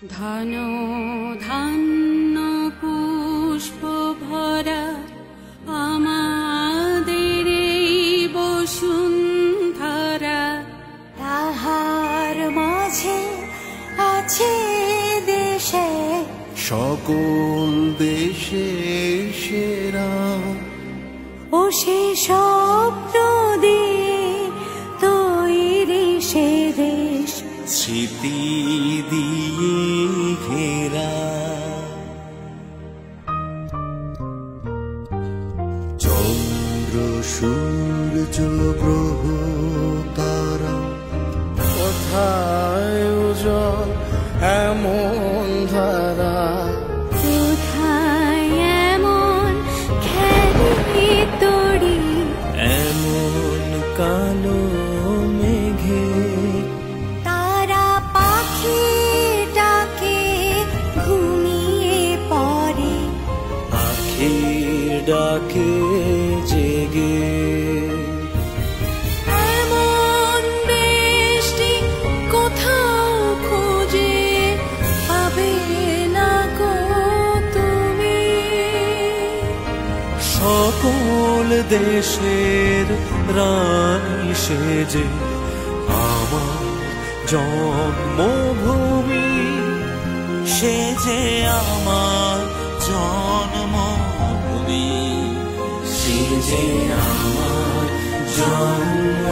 ধন ধান্য পুষ্প ভরা আমাদের এই বসুন্ধরা, তাহার মাঝে আছে দেশে সকল দেশে সেরা, ও সে স্বপ্ন দিয়ে তৈরি সে দেশ, স্মৃতি দিয়ে ঘেরা। চন্দ্র সূর্য গ্রহ তারা, কোথায় উজ্জ্বল এমন ধারা, কোথায় এমন খেলে তড়ি, এমন কালো মেঘে তারা পাখি ডাকে ঘুমিয়ে পড়ে, আখি ডাকে জেগে। এমন বৃষ্টি কোথাও খুঁজে পাবে না গো তুমি, সকল দেশের রানী সেজে আমার জন্মভূমি, সেজে আমার জন্মভূমি, সেজে আমার জন্ম